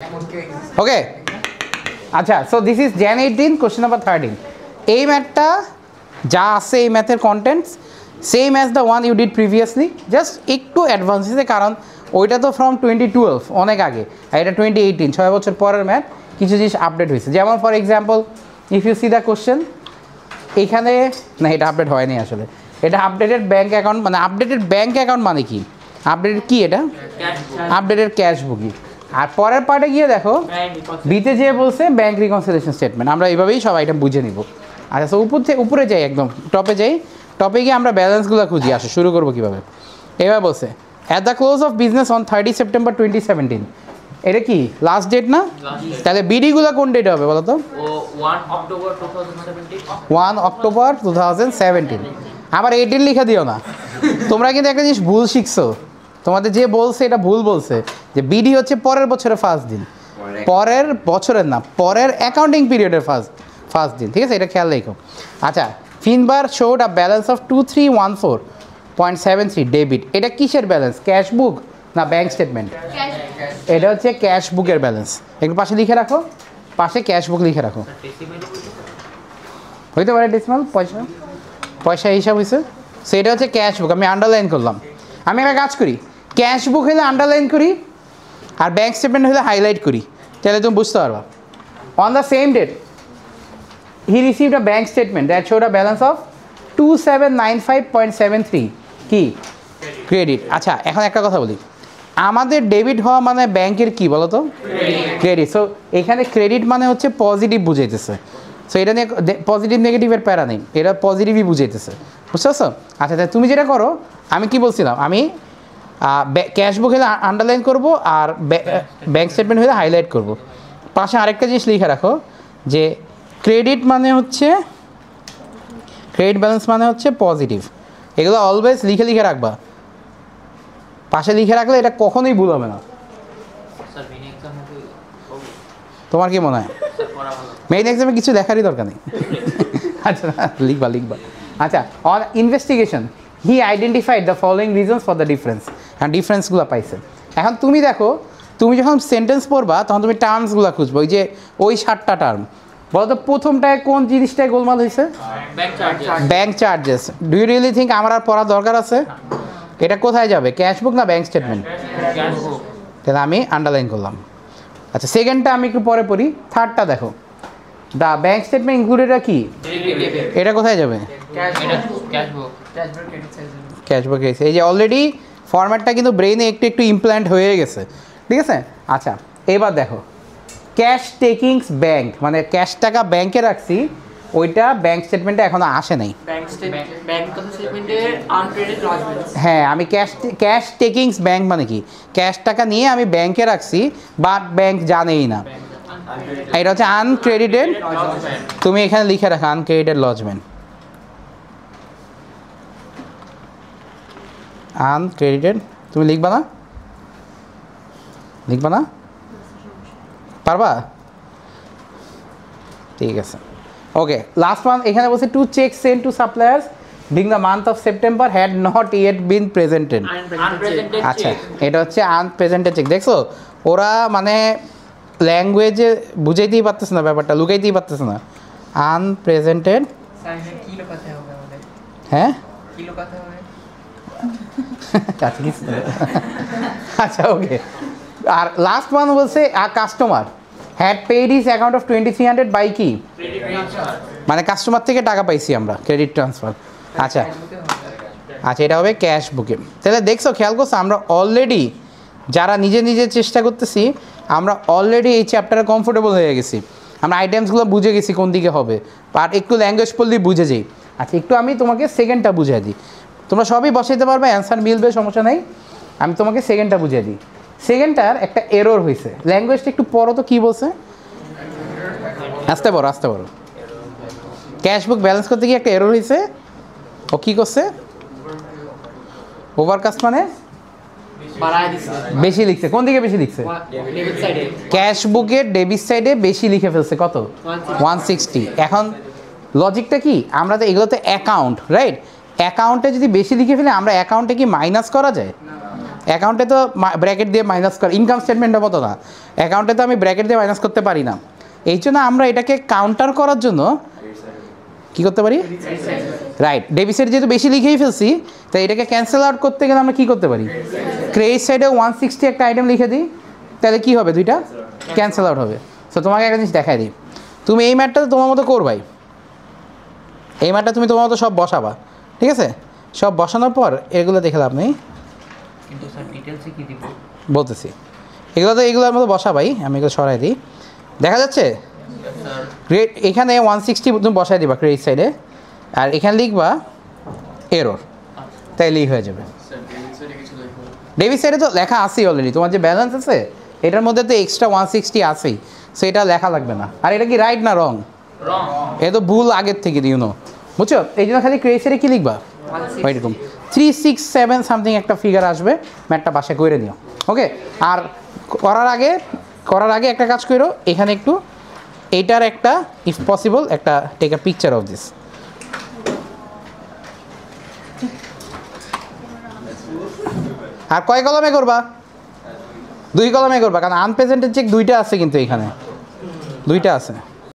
Okay. Acha, so this is Jan 18, question number 13. এই ম্যাথটা যা আছে এই ম্যাথের contents same as the one you did previously, just একটু অ্যাডভান্স হয়েছে কারণ ওইটা তো from 2012 অনেক আগে আর এটা 2018 6 বছর পরের ম্যাথ কিছু জিনিস আপডেট হয়েছে। যেমন for example if you see the question এইখানে না এটা আপডেট হয়নি আসলে, এটা আপডেটেড ব্যাঙ্ক অ্যাকাউন্ট মানে আপডেটেড ব্যাঙ্ক অ্যাকাউন্ট মানে কি আপডেটেড কি এটা আপডেটেড ক্যাশ বুকিং। আর পরের পার্টে গিয়ে দেখো বিতে যে বলছে ব্যাঙ্ক রিকনসিলিয়েশন স্টেটমেন্ট, আমরা এইভাবেই সব আইটেম বুঝে নিব। আচ্ছা সো উপরে যাই একদম টপে যাই, টপে গিয়ে আমরা ব্যালেন্সগুলো খুঁজি। আসো শুরু করবো কীভাবে। এবার বলছে at the close of business on 30 September 2017, এটা কি লাস্ট ডেট না? তাহলে বিডিগুলো কোন ডেটে হবে বলো তো? 1 অক্টোবর 2017। আবার 18 লিখে দিও না, তোমরা কিন্তু একটা জিনিস ভুল শিখছো। তোমাদের যে বলছে এটা ভুল বলছে যে বিডি হচ্ছে পরের বছরের ফার্স্ট দিন, পরের বছরের না, পরের অ্যাকাউন্টিং পিরিয়ডের ফার্স্ট দিন, ঠিক আছে? এটা খেয়াল রেখো। আচ্ছা Finbar showed a balance of 2314.73 debit, এটা কিসের ব্যালেন্স? ক্যাশ বুক না ব্যাঙ্ক স্টেটমেন্ট? এটা হচ্ছে ক্যাশ বুকের ব্যালেন্স। একটু পাশে লিখে রাখো, পাশে ক্যাশ বুক লিখে রাখো। হইতে পারে ডেসিমাল, পয়সা হিসাব হয়েছে। সো এটা হচ্ছে ক্যাশ বুক, আমি আন্ডারলাইন করলাম। আমি একটা কাজ করি, ক্যাশ বুক হলে আন্ডারলাইন করি আর ব্যাঙ্ক স্টেটমেন্ট হলে হাইলাইট করি, তাহলে তুমি বুঝতে পারবা। On the same date he received a bank statement that showed a balance of 2795.73 কি ক্রেডিট। আচ্ছা এখন একটা কথা বলি, আমাদের ডেবিট হওয়া মানে ব্যাংকের কি বলো তো? ক্রেডিট। সো এখানে ক্রেডিট মানে হচ্ছে পজিটিভ বুঝাইতেছে। সো এটা নিয়ে পজিটিভ নেগেটিভের প্যারা নেই, এটা পজিটিভই বুঝাইতেছে, বুঝতে পারছো? আচ্ছা তাই তুমি যেটা করো, আমি কি বলছিলাম, আমি ক্যাশ বুক হলে আন্ডারলাইন করবো আর ব্যাঙ্ক স্টেটমেন্ট হলে হাইলাইট করবো। পাশে আরেকটা জিনিস লিখে রাখো যে ক্রেডিট মানে হচ্ছে ক্রেডিট ব্যালেন্স মানে হচ্ছে পজিটিভ। এগুলো অলওয়েজ লিখে রাখবা, পাশে লিখে রাখলে এটা কখনোই ভুল হবে না। তোমার কি মনে হয়? মেইন এক্সামে কিছু দেখারই দরকার নেই। আচ্ছা লিখবা। আচ্ছা on investigation he identified the following reasons for the difference, হ্যাঁ ডিফারেন্সগুলো পাইছে। এখন তুমি দেখো, তুমি যখন সেন্টেন্স পড়বা তখন তুমি টার্মসগুলো খুঁজবো, ওই যে ওই 7টা টার্ম বলো তো। প্রথমটায় কোন জিনিসটায় গোলমাল হয়েছে? Bank charges. Do you really think আমার আর পড়ার দরকার আছে? এটা কোথায় যাবে, ক্যাশ বুক না ব্যাঙ্ক স্টেটমেন্ট? তাহলে আমি আন্ডারলাইন করলাম। আচ্ছা সেকেন্ডটা আমি একটু পরে পড়ি। থার্ডটা দেখো, দ্য ব্যাঙ্ক স্টেটমেন্ট ইনক্লুডেড কি, এটা কোথায় যাবে? ক্যাশ বুক। এই যে অলরেডি ফরম্যাটটা কিন্তু ব্রেইনে একটু ইমপ্ল্যান্ট হয়ে গেছে, ঠিক আছে? আচ্ছা এবার দেখো ক্যাশ টেকিংস ব্যাঙ্ক, মানে ক্যাশ টাকা ব্যাংকে রাখছি, ওইটা ব্যাঙ্ক স্টেটমেন্টে এখনো আসে নাই। হ্যাঁ আমি ক্যাশ টেকিংস ব্যাঙ্ক মানে কি, ক্যাশ টাকা নিয়ে আমি ব্যাংকে রাখছি বাট ব্যাংক জানেই না। এটা হচ্ছে আনক্রেডিটেড, তুমি এখানে লিখে রাখো আনক্রেডিটেড লজমেন্ট। আনক্রেডিটেড তুমি লিখবা না পারবা? ঠিক আছে ওকে। লাস্ট ওয়ান এখানে বলছে two cheque send to suppliers during the month of September had not yet been presented. আচ্ছা এটা হচ্ছে আনপ্রেজেন্টেড চেক। দেখছো ওরা মানে ল্যাঙ্গুয়েজে বুঝাইতেই পারতেছে না, ব্যাপারটা লুকাইতেই পারতেছে না। আনপ্রেজেন্টেড, হ্যাঁ আচ্ছা ওকে। আর লাস্ট ওয়ান বলছে a customer had paid his account of 2300 by কি, মানে কাস্টমার থেকে টাকা পাইছি আমরা, ক্রেডিট ট্রান্সফার। আচ্ছা এটা হবে ক্যাশ বুকে। তাহলে দেখছো খেয়াল করছো, আমরা অলরেডি যারা নিজে চেষ্টা করতেছি, আমরা অলরেডি এই চ্যাপ্টারে কমফোর্টেবল হয়ে গেছি, আমরা আইটেমসগুলো বুঝে গেছি কোন দিকে হবে, আর একটু ল্যাঙ্গুয়েজ পড়লেই বুঝে যাই। আচ্ছা একটু আমি তোমাকে সেকেন্ডটা বুঝিয়ে দিই, তোমরা সবই বসাইতে পারবে, অ্যান্সার মিলবে, সমস্যা নেই। আমি তোমাকে সেকেন্ডটা বুঝিয়ে দিই। সেকেন্ডটার একটা এরর হয়েছে, ল্যাঙ্গুয়েজটা একটু পড়ো তো, কী বলছে? আসতে পারো। ক্যাশ বুক ব্যালেন্স করতে গিয়ে একটা এরর হয়েছে। ও কী করছে? ওভারকাস্ট মানে বেশি লিখছে। কোন দিকে বেশি লিখছে? ক্যাশ বুকের ডেবিট সাইডে বেশি লিখে ফেলছে। কত? 160। এখন লজিকটা কি, আমরা তো এগুলোতে অ্যাকাউন্ট, রাইট? অ্যাকাউন্টে যদি বেশি লিখে ফেলে আমরা অ্যাকাউন্টে কি মাইনাস করা যায়? অ্যাকাউন্টে তো ব্র্যাকেট দিয়ে মাইনাস করা, ইনকাম স্টেটমেন্টের মতো না, অ্যাকাউন্টে তো আমি ব্র্যাকেট দিয়ে মাইনাস করতে পারি না। এই জন্য আমরা এটাকে কাউন্টার করার জন্য কী করতে পারি, রাইট, ডেবিট সাইড যেহেতু বেশি লিখেই ফেলছি, তাই এটাকে ক্যান্সেল আউট করতে গেলে আমরা কী করতে পারি, ক্রেডিট সাইডে 160 একটা আইটেম লিখে দিই, তাহলে কী হবে, দুইটা ক্যান্সেল আউট হবে। সো তোমাকে একটা জিনিস দেখাই দিই, তুমি এই ম্যাটটা তো তোমার মতো করবাই, এই ম্যাটটা তুমি তোমার মতো সব বসাবা, ঠিক আছে? সব বসানোর পর এগুলো দেখে লাভ নেই, বলতেছি এগুলো তো এগুলোর মতো বসাবাই, আমি এগুলো সরাই দিই, দেখা যাচ্ছে গ্রেড এখানে 160 তুমি বসাই দিবা ক্রেডিট সাইডে, আর এখানে লিখবা এরর, তাইলেই হয়ে যাবে। ডেবিট সাইডে তো লেখা আছেই অলরেডি, তোমার যে ব্যালেন্স আছে এটার মধ্যে তো এক্সট্রা 160 আছেই, সো এটা লেখা লাগবে না। আর এটা কি রাইট না রং? এটা তো ভুল আগের থেকে দিও, বুঝছো? এই জন্য খালি ক্রেডিট সাইডে কী লিখবা, ওইরকম 367 সামথিং একটা ফিগার আসবে, ম্যাটটা পাশে করে নিও, ওকে? আর করার আগে একটা কাজ করো, এখানে একটু এইটার একটা ইফ পসিবল একটা take a picture of this. আর কয় কলমে করবা? 2 কলমে করবা, কারণ আনপ্রেজেন্টেড চেক 2টা আছে, কিন্তু এখানে 2টা আছে।